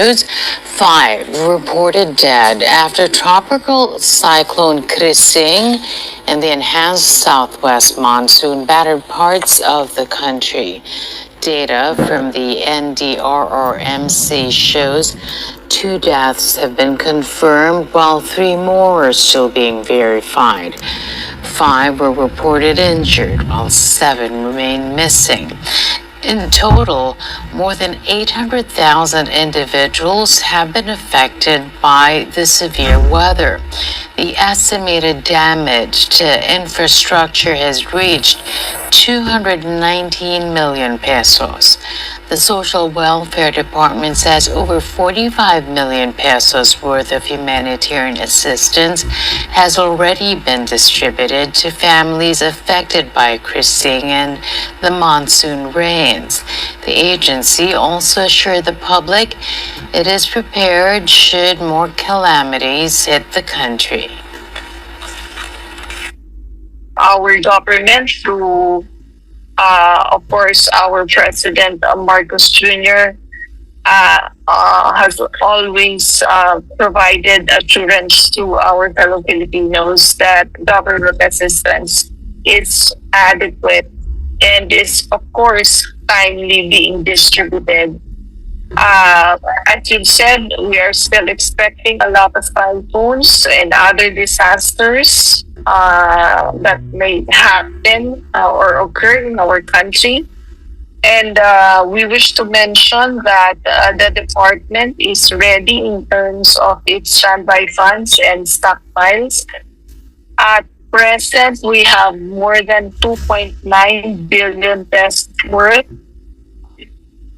includes 5 reported dead after tropical cyclone Krising and the enhanced southwest monsoon battered parts of the country. Data from the NDRRMC shows 2 deaths have been confirmed while 3 more are still being verified. 5 were reported injured while 7 remain missing. In total, more than 800,000 individuals have been affected by the severe weather. The estimated damage to infrastructure has reached 219 million pesos. The Social Welfare Department says over 45 million pesos worth of humanitarian assistance has already been distributed to families affected by Krising and the monsoon rains. The agency also assured the public it is prepared should more calamities hit the country. Our government, through of course, our President Marcos Jr. Has always provided assurance to our fellow Filipinos that government assistance is adequate and is, of course, timely being distributed. As you've said, we are still expecting a lot of typhoons and other disasters that may happen or occur in our country. And we wish to mention that the department is ready in terms of its standby funds and stockpiles. At present, we have more than 2.9 billion pesos worth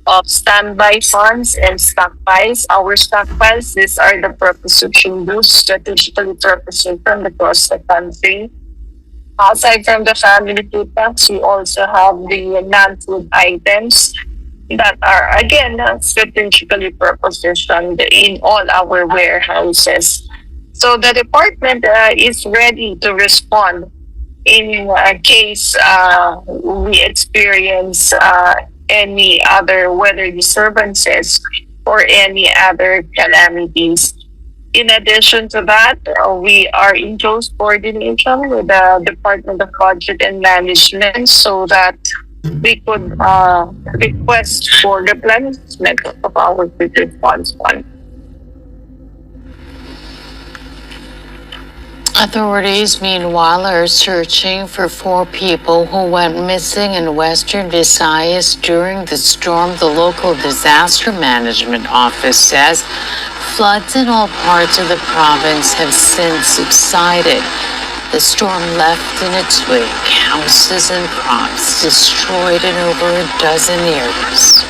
of standby funds and stockpiles. Our stockpiles, these are the preposition used strategically prepositioned from across the country. Aside from the family food packs, we also have the non-food items that are again strategically prepositioned in all our warehouses. So the department is ready to respond in case we experience any other weather disturbances or any other calamities. In addition to that, we are in close coordination with the Department of Budget and Management so that we could request for the replenishment of our quick response fund. Authorities, meanwhile, are searching for 4 people who went missing in Western Visayas during the storm. The local disaster management office says floods in all parts of the province have since subsided. The storm left in its wake houses and crops destroyed in over a dozen areas.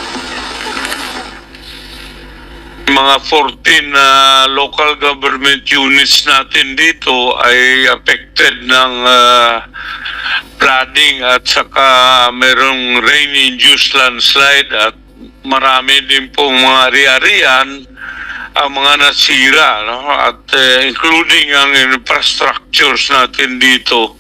Mga 14 local government units natin dito ay affected ng flooding at saka merong rain-induced landslide at marami din pong mga ari-arian ang mga nasira, no? At including ang infrastructures natin dito.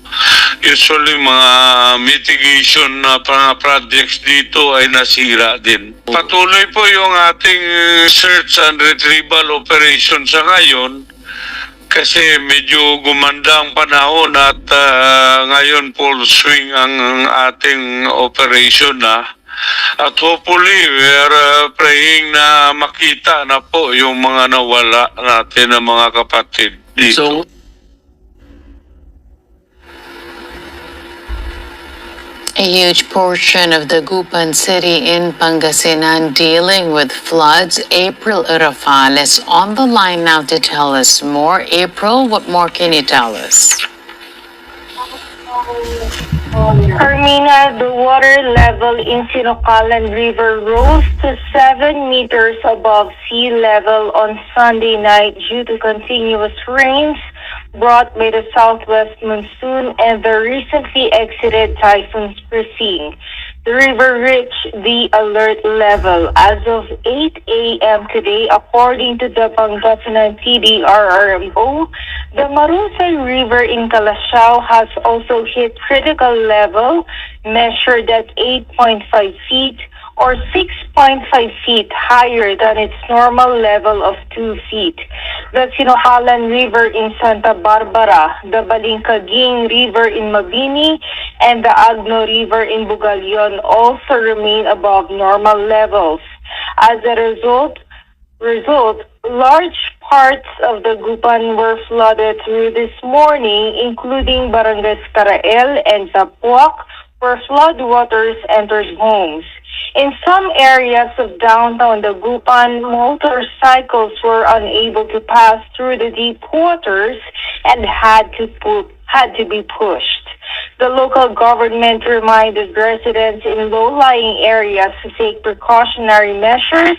Usually mga mitigation na projects dito ay nasira din. Patuloy po yung ating search and retrieval operation sa ngayon kasi medyo gumanda ang panahon at ngayon full swing ang ating operation na. At hopefully, we are praying na makita na po yung mga nawala natin ng mga kapatid dito. A huge portion of the Gupan city in Pangasinan dealing with floods. April Irafal is on the line now to tell us more. April, what more can you tell us? Carmina, the water level in Sinocalan River rose to 7 meters above sea level on Sunday night due to continuous rains brought by the southwest monsoon and the recently exited typhoon Krising. The river reached the alert level as of 8 a.m. today, according to the Pangasinan TDRRMO. The Marusay River in Calasiao has also hit critical level, measured at 8.5 feet or 6.5 feet higher than its normal level of 2 feet. The Sinohalan River in Santa Barbara, the Balingkaging River in Mabini, and the Agno River in Bugalyon also remain above normal levels. As a result, large parts of the Gupan were flooded through this morning, including Barangays Carael and Zapuac, where floodwaters entered homes. In some areas of downtown Dagupan, motorcycles were unable to pass through the deep waters and had to be pushed. The local government reminded residents in low-lying areas to take precautionary measures,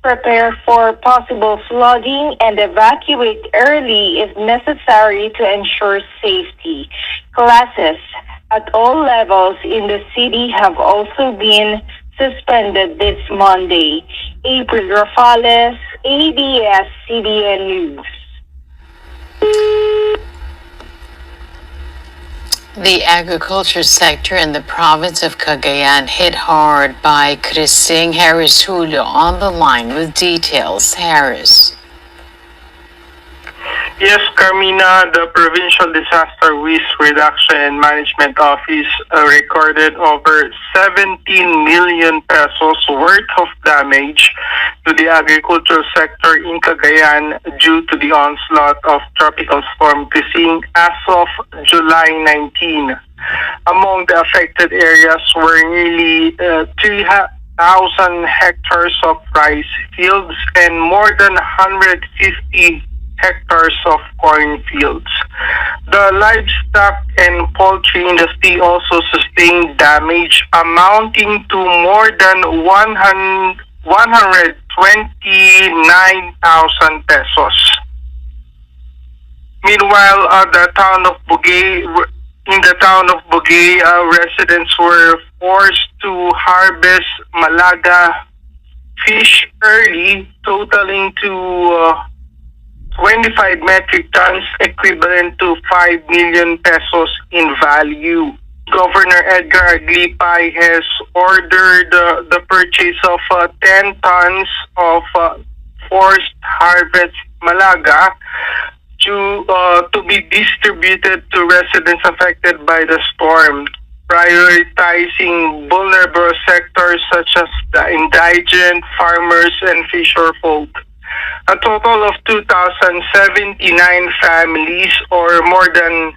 prepare for possible flooding, and evacuate early if necessary to ensure safety. Classes at all levels in the city have also been suspended this Monday. April Rafales, ABS-CBN News. The agriculture sector in the province of Cagayan hit hard by Crising. Harris Julio on the line with details. Harris. Yes, Carmina, the Provincial Disaster Risk Reduction and Management Office recorded over 17 million pesos worth of damage to the agricultural sector in Cagayan due to the onslaught of Tropical Storm Crising as of July 19. Among the affected areas were nearly 3,000 hectares of rice fields and more than 150 hectares of cornfields. The livestock and poultry industry also sustained damage amounting to more than 129,000 pesos. Meanwhile, in the town of Bugay, residents were forced to harvest Malaga fish early, totaling to 25 metric tons, equivalent to 5 million pesos in value. Governor Edgar Aglipay has ordered the purchase of 10 tons of forced harvest Malaga to be distributed to residents affected by the storm, prioritizing vulnerable sectors such as the indigent, farmers, and fisherfolk. A total of 2,079 families, or more than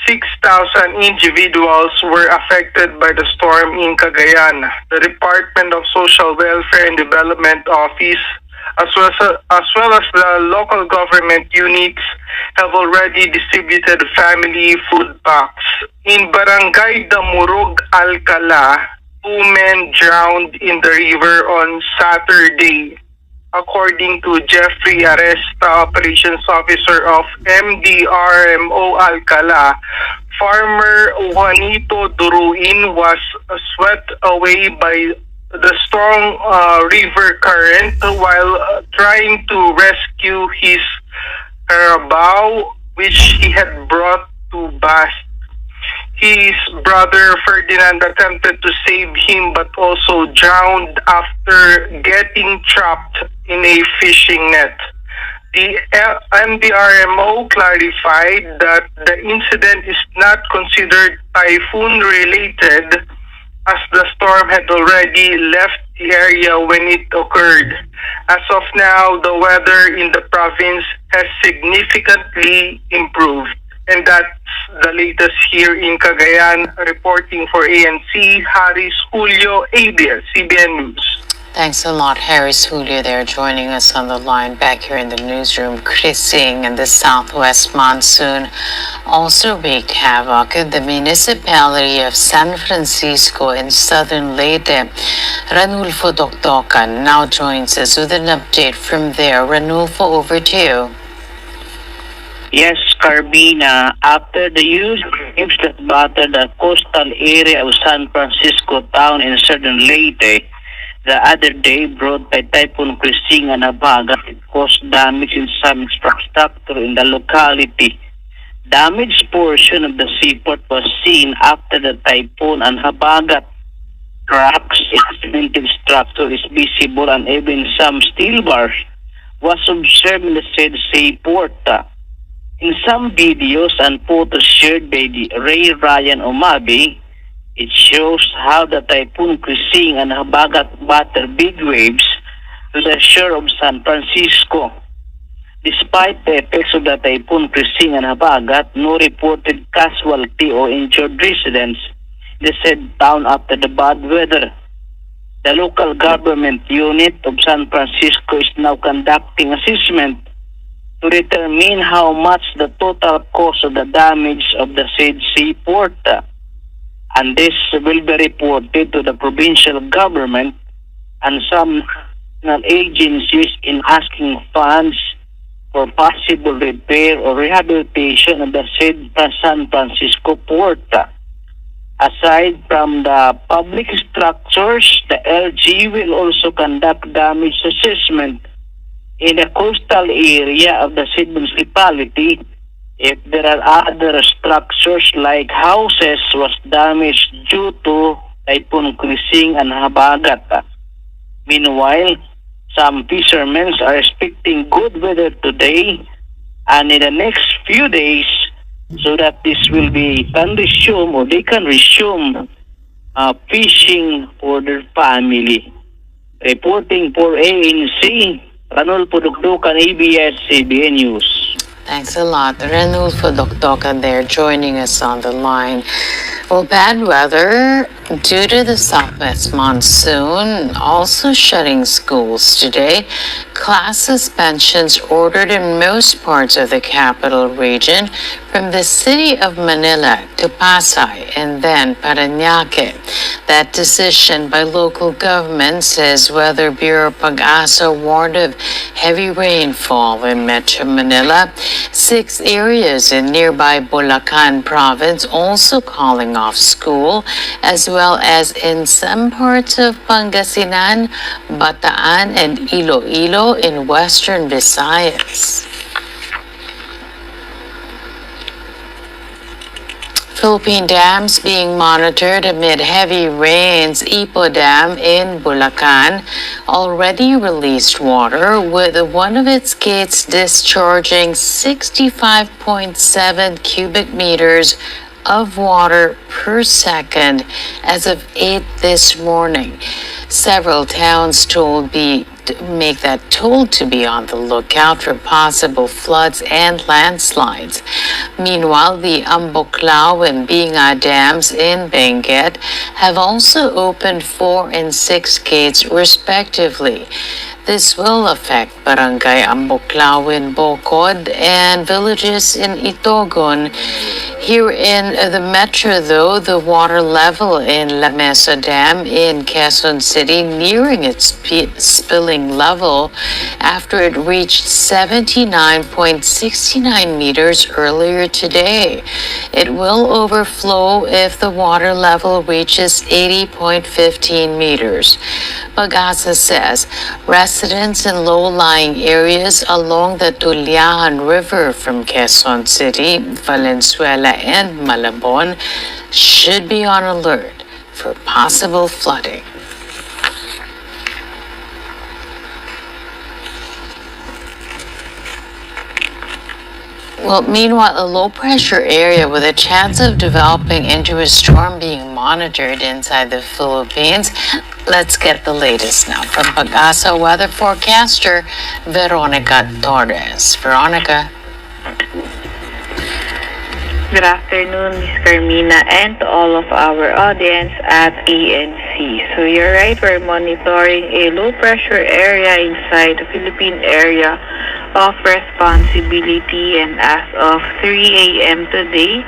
6,000 individuals, were affected by the storm in Cagayan. The Department of Social Welfare and Development Office, as well as the local government units, have already distributed family food packs. In Barangay Damurog, Alcala, 2 men drowned in the river on Saturday. According to Jeffrey Aresta, Operations Officer of MDRMO Alcala, farmer Juanito Duruin was swept away by the strong river current while trying to rescue his carabao, which he had brought to Bast. His brother Ferdinand attempted to save him but also drowned after getting trapped in a fishing net. The MDRMO clarified that the incident is not considered typhoon-related as the storm had already left the area when it occurred. As of now, the weather in the province has significantly improved. And that's the latest here in Cagayan. Reporting for ANC, Harris Julio, ABS-CBN News. Thanks a lot, Harris Julio there joining us on the line back here in the newsroom. Crising and the southwest monsoon also wreaked havoc in the municipality of San Francisco in southern Leyte. Ranulfo Doctocan now joins us with an update from there. Ranulfo, over to you. Yes, Carmina, after the huge waves that battered the coastal area of San Francisco town in southern Leyte the other day, brought by Typhoon Crising and Abaga, it caused damage in some infrastructure in the locality. Damaged portion of the seaport was seen after the typhoon and Habagat. cracks in cemented structure is visible, and even some steel bars was observed in the said seaport. In some videos and photos shared by Ray Ryan Omabe, it shows how the typhoon Krising and Habagat battered big waves to the shore of San Francisco. Despite the effects of the typhoon Krising and Habagat, no reported casualty or injured residents in the said town after the bad weather. The local government unit of San Francisco is now conducting assessment to determine how much the total cost of the damage of the said seaport. And this will be reported to the provincial government and some national agencies in asking funds for possible repair or rehabilitation of the said San Francisco port. Aside from the public structures, the LG will also conduct damage assessment in the coastal area of the said municipality if there are other structures like houses was damaged due to Typhoon Krising and Habagat. Meanwhile, some fishermen are expecting good weather today and in the next few days so that this will be can resume or they can resume fishing for their family. Reporting for ANC, Ranul Pudukdukan, ABS-CBN News. Thanks a lot, Renul Fudokdokan there joining us on the line. Well, bad weather due to the southwest monsoon also shutting schools today. Class suspensions ordered in most parts of the capital region from the city of Manila to Pasay and then Parañaque. That decision by local government, says Weather Bureau Pag-asa, warned of heavy rainfall in Metro Manila. 6 areas in nearby Bulacan province also calling off school, as well as in some parts of Pangasinan, Bataan, and Iloilo in western Visayas. Philippine dams being monitored amid heavy rains. Ipo Dam in Bulacan already released water, with one of its gates discharging 65.7 cubic meters of water per second as of 8 this morning. Several towns told to be on the lookout for possible floods and landslides. Meanwhile, the Amboklao and Binga dams in Benguet have also opened 4 and 6 gates respectively. This will affect Barangay Amboklao in Bocod and villages in Itogon. Here in the metro, though, the water level in La Mesa Dam in Quezon City nearing its spilling level after it reached 79.69 meters earlier today. It will overflow if the water level reaches 80.15 meters. Pag-asa says residents in low-lying areas along the Tuliahan River from Quezon City, Valenzuela, and Malabon should be on alert for possible flooding. Well, meanwhile, a low-pressure area with a chance of developing into a storm being monitored inside the Philippines. Let's get the latest now from Pag-asa weather forecaster Veronica Torres. Veronica. Good afternoon, Ms. Carmina, and to all of our audience at ANC. So you're right, we're monitoring a low-pressure area inside the Philippine area of responsibility, and as of 3 a.m. today,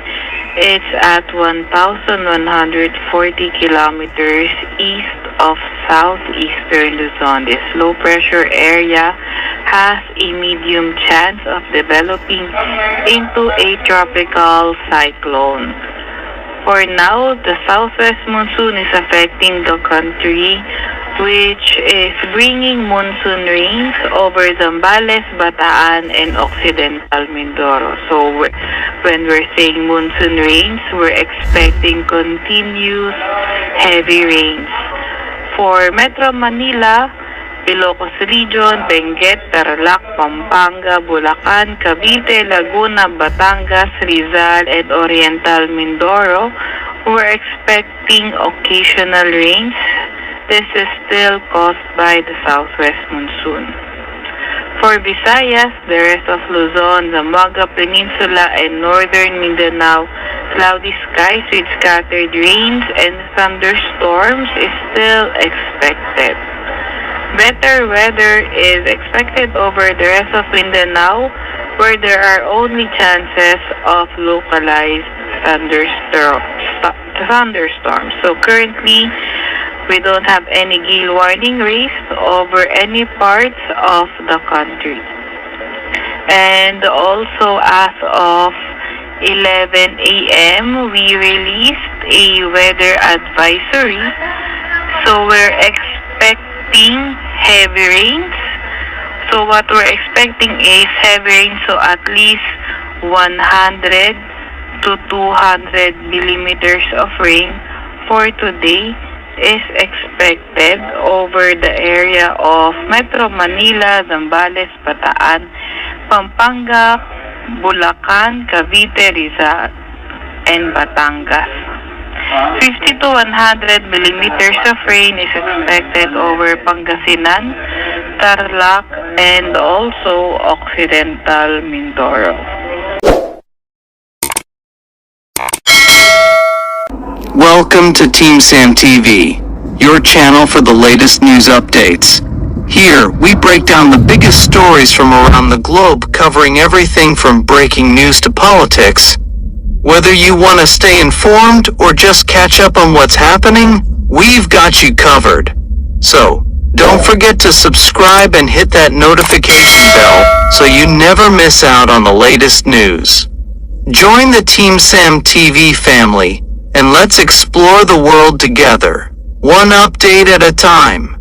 it's at 1,140 kilometers east of southeastern Luzon. This low-pressure area has a medium chance of developing into a tropical cyclone. For now, the southwest monsoon is affecting the country, which is bringing monsoon rains over Zambales, Bataan, and Occidental Mindoro. So when we're saying monsoon rains, we're expecting continuous heavy rains. For Metro Manila, Ilocos Region, Benguet, Tarlac, Pampanga, Bulacan, Cavite, Laguna, Batangas, Rizal, and Oriental Mindoro, we're expecting occasional rains. This is still caused by the southwest monsoon. For Visayas, the rest of Luzon, Zamboanga Peninsula, and northern Mindanao, cloudy skies with scattered rains and thunderstorms is still expected. Better weather is expected over the rest of Mindanao, where there are only chances of localized thunderstorms. So currently, we don't have any gale warning raised over any parts of the country. And also, as of 11 a.m., we released a weather advisory. So we're expecting heavy rains. So what we're expecting is heavy rain, so at least 100 to 200 millimeters of rain for today is expected over the area of Metro Manila, Zambales, Bataan, Pampanga, Bulacan, Cavite, Rizal, and Batangas. 50 to 100 millimeters of rain is expected over Pangasinan, Tarlac, and also Occidental Mindoro. Welcome to TeamSam TV, your channel for the latest news updates. Here, we break down the biggest stories from around the globe, covering everything from breaking news to politics. Whether you want to stay informed or just catch up on what's happening, we've got you covered. So, don't forget to subscribe and hit that notification bell so you never miss out on the latest news. Join the TeamSam TV family, and let's explore the world together, one update at a time.